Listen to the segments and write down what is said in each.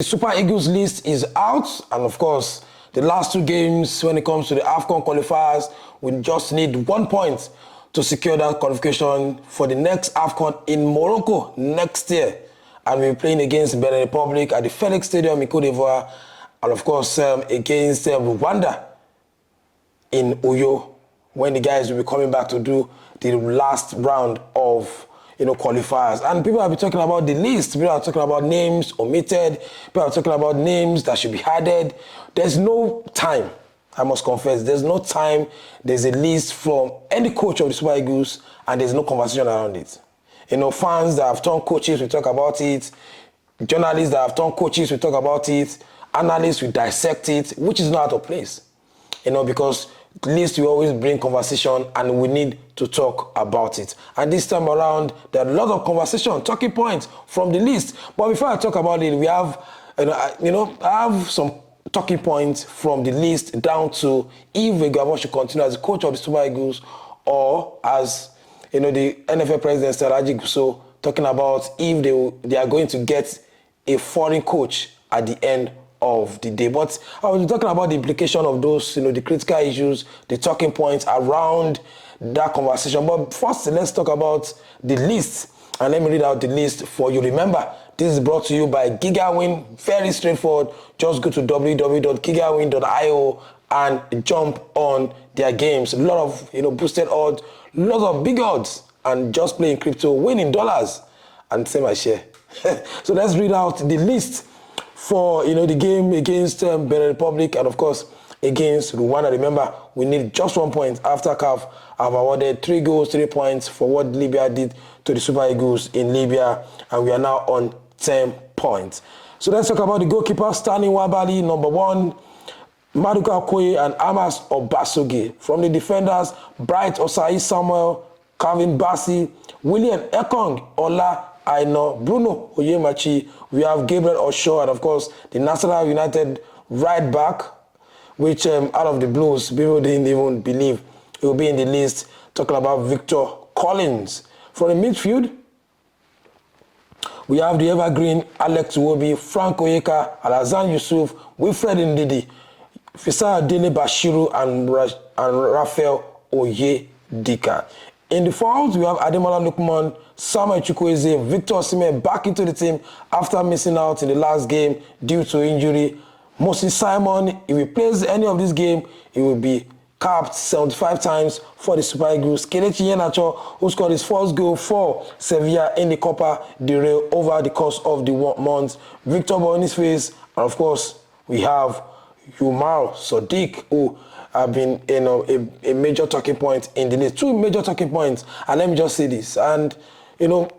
The Super Eagles list is out, and of course, the last two games when it comes to the AFCON qualifiers, we just need 1 point to secure that qualification for the next AFCON in Morocco next year. And we're playing against Benin Republic at the Felix Stadium in Cote d'Ivoire, and of course against Rwanda in Uyo, when the guys will be coming back to do the last round of qualifiers. And people have been talking about the list. People are talking about names omitted. People are talking about names that should be added. There's no time, I must confess. There's no time. There's a list from any coach of the Super Eagles, and there's no conversation around it. Fans that have turned coaches, we talk about it. Journalists that have turned coaches, we talk about it. Analysts, we dissect it, which is not out of place. Because at least we always bring conversation and we need to talk about it. And this time around, there are a lot of conversation, talking points from the list. But before I talk about it, we have, I have some talking points from the list down to if Equaveon'S should continue as the coach of the Super Eagles, or as, the NFL president, Sir so talking about if they are going to get a foreign coach at the end of the day. But I was talking about the implication of those, the critical issues, the talking points around that conversation. But first, let's talk about the list. And let me read out the list for you. Remember, this is brought to you by GigaWin. Very straightforward. Just go to www.gigawin.io and jump on their games. A lot of, boosted odds, lots of big odds, and just playing crypto, winning dollars, and same as share. So let's read out the list for the game against Benin Republic, and of course against Rwanda. Remember, we need just 1 point after CAF have awarded 3 goals, 3 points for what Libya did to the Super Eagles in Libya, and we are now on 10 points. So let's talk about the goalkeeper. Stanley Wabali, number 1, Maduka Okoye and Amas Obasoge. From the defenders, Bright Osai Samuel, Calvin Bassi, William Ekong, Ola Aino, Bruno Oyemachi. We have Gabriel Osho, and of course the National United right back, which out of the blues, people didn't even believe it will be in the list. Talking about Victor Collins. From the midfield, we have the evergreen Alex Iwobi, Frank Oyeka, Alazan Yusuf, Wilfred Ndidi, Fisa Dele Bashiru, and Raphael Oyedika. In the forwards, we have Ademola Lookman, Samuel Chukwueze, Victor Osimhen back into the team after missing out in the last game due to injury. Moses Simon, if he plays any of this game, he will be capped 75 times for the Super Eagles. Kelechi Iheanacho, who scored his first goal for Sevilla in the Copa del Rey over the course of the month. Victor Boniface, and of course, we have Umar Sadiq, who have been a major talking point in the list. 2 major talking points, and let me just say this. And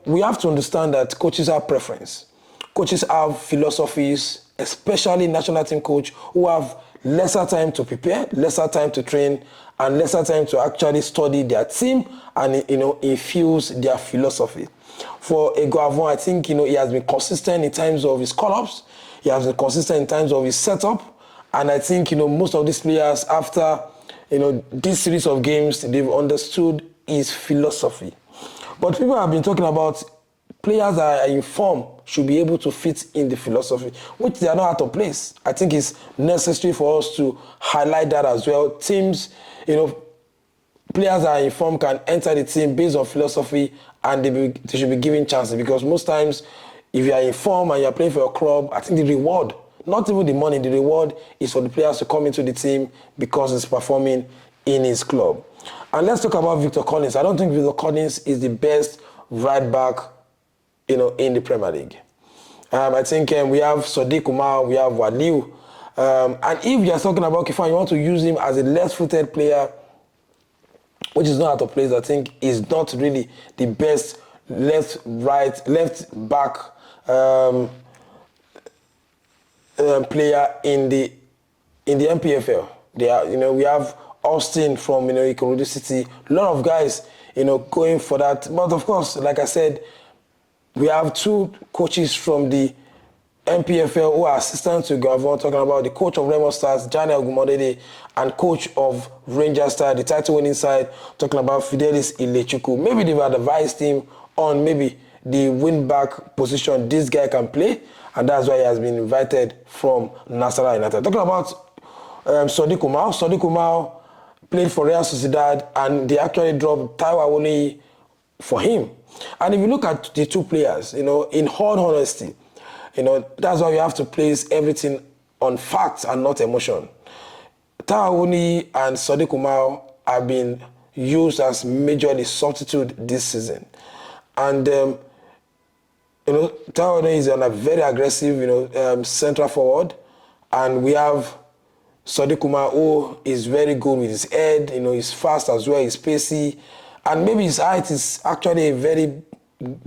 we have to understand that coaches have preference. Coaches have philosophies, especially national team coach, who have lesser time to prepare, lesser time to train, and lesser time to actually study their team and infuse their philosophy. For Equaveon'S, I think he has been consistent in terms of his call-ups. He has been consistent in terms of his setup. And I think, most of these players, after, this series of games, they've understood his philosophy. But people have been talking about players that are in form should be able to fit in the philosophy, which they are not out of place. I think it's necessary for us to highlight that as well. Teams, players that are in form can enter the team based on philosophy, and they should be given chances, because most times, if you are in form and you are playing for your club, I think the reward, not even the money, the reward is for the players to come into the team because he's performing in his club. And let's talk about Victor Collins. I don't think Victor Collins is the best right back, in the Premier League. I think we have Sadiq Umar, we have Waliu. And if you're talking about Kifan, you want to use him as a left-footed player, which is not out of place, I think is not really the best left back player in the MPFL. They are, we have Austin from Ikorodu City. A lot of guys, going for that. But of course, like I said, we have 2 coaches from the MPFL who are assistants to Equaveon'S, talking about the coach of Remo Stars, Jani Ogumodede, and coach of Rangers Star, the title winning side, talking about Fidelis Ilechukwu. Maybe they've advised him on maybe the wing-back position this guy can play, and that's why he has been invited from Nasarawa United. Talking about Sadiq Umar. Sadiq Umar played for Real Sociedad, and they actually dropped Taiwo Awoniyi for him. And if you look at the two players, in all honesty, that's why you have to place everything on facts and not emotion. Taiwo Awoniyi and Sadiq Umar have been used as majorly substitute this season. And, Taiwo Awoniyi is on a very aggressive, central forward. And we have Sadiq Umar, who is very good with his head, he's fast as well, he's pacey. And maybe his height is actually a very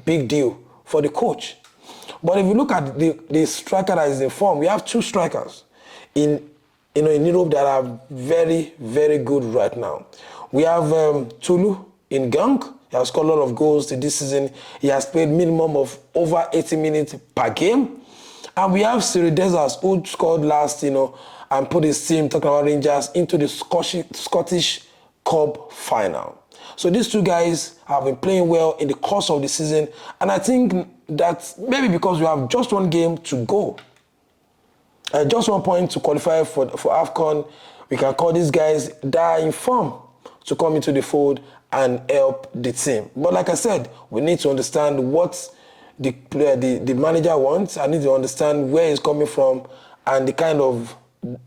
big deal for the coach. But if you look at the striker that is in form, we have two strikers in Europe that are very, very good right now. We have Tulu in Genk. He has scored a lot of goals this season. He has played minimum of over 80 minutes per game. And we have Siri Desas, who scored last, and put his team, talking about Rangers, into the Scottish Cup final. So these two guys have been playing well in the course of the season. And I think that maybe because we have just one game to go, just 1 point to qualify for AFCON, we can call these guys that are in form to come into the fold and help the team. But like I said, we need to understand what the manager wants. I need to understand where he's coming from and the kind of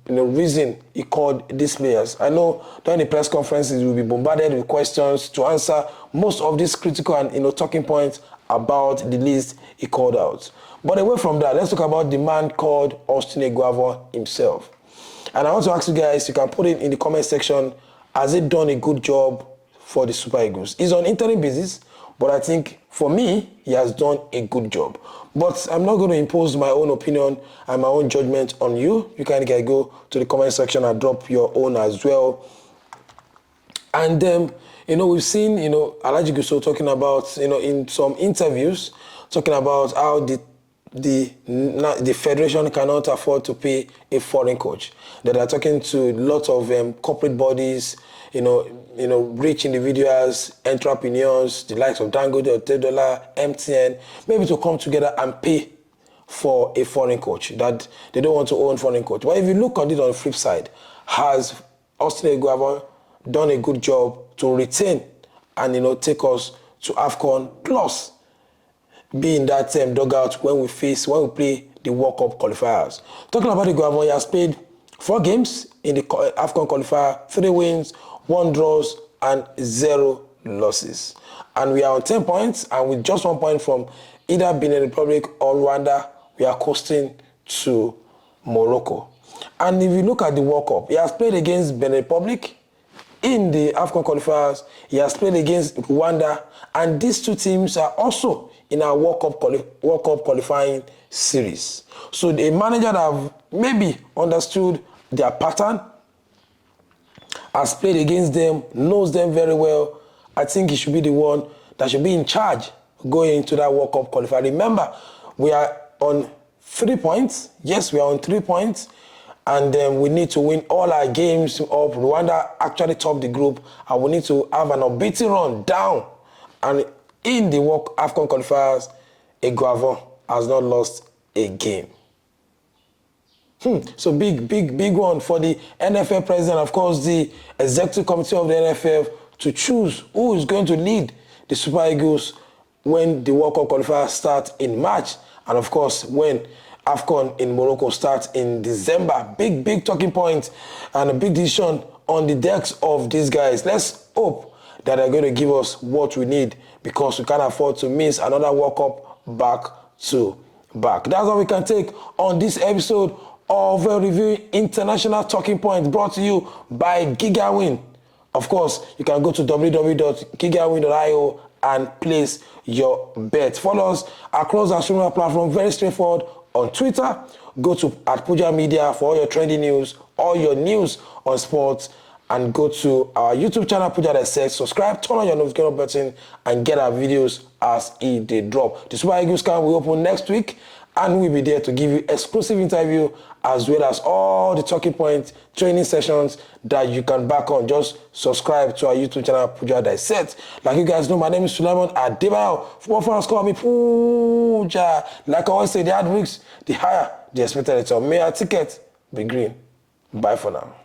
reason he called these players. I know during the press conferences we'll be bombarded with questions to answer most of these critical and talking points about the list he called out. But away from that, let's talk about the man called Austin Equaveon himself. And I want to ask you guys, you can put it in the comment section, has he done a good job for the Super Eagles? He's on interim basis, but I think for me, he has done a good job. But I'm not going to impose my own opinion and my own judgment on you. You can go to the comment section and drop your own as well. And we've seen, Alhaji Gusau talking about, in some interviews, talking about how the federation cannot afford to pay a foreign coach. That are talking to lots of corporate bodies, rich individuals, entrepreneurs, the likes of Dangote, Tedola, MTN, maybe to come together and pay for a foreign coach, that they don't want to own foreign coach. But if you look at it on the flip side, has Austin Equaveon done a good job to retain and take us to AFCON, plus be in that dugout when we play the World Cup qualifiers. Talking about Equaveon, he has played 4 games in the AFCON qualifier, 3 wins, 1 draws, and 0 losses. And we are on 10 points, and with just 1 point from either Benin Republic or Rwanda, we are coasting to Morocco. And if you look at the World Cup, he has played against Benin Republic in the AFCON qualifiers. He has played against Rwanda, and these two teams are also in our World Cup qualifying series. So the manager that have maybe understood their pattern, has played against them, knows them very well, I think he should be the one that should be in charge going into that World Cup qualifier. Remember, we are on 3 points. Yes, we are on 3 points. And we need to win all our games up. Rwanda actually topped the group, and we need to have an unbeaten run down. And in the AFCON qualifiers, Equaveon has not lost a game. So big one for the NFL president, of course, the executive committee of the NFL, to choose who is going to lead the Super Eagles when the World Cup qualifiers start in March, and of course when AFCON in Morocco starts in December. Big talking point and a big decision on the decks of these guys. Let's hope that they're going to give us what we need, because we can't afford to miss another World Cup back to back. That's all we can take on this episode of Reviewing International Talking Points, brought to you by GigaWin. Of course, you can go to www.gigawin.io and place your bet. Follow us across our streaming platform, very straightforward. On Twitter, go to @Puja for all your trending news, all your news on sports, and go to our YouTube channel, Puja Dissect. Subscribe, turn on your notification button, and get our videos as they drop. The Super Eagles camp will open next week, and we'll be there to give you exclusive interview as well as all the talking point training sessions that you can back on. Just subscribe to our YouTube channel, Puja Dissect. Like you guys know, my name is Sulaiman Adebayo. Football fans call me Puja. Like I always say, the hard weeks, the higher the expected return. May our ticket be green. Bye for now.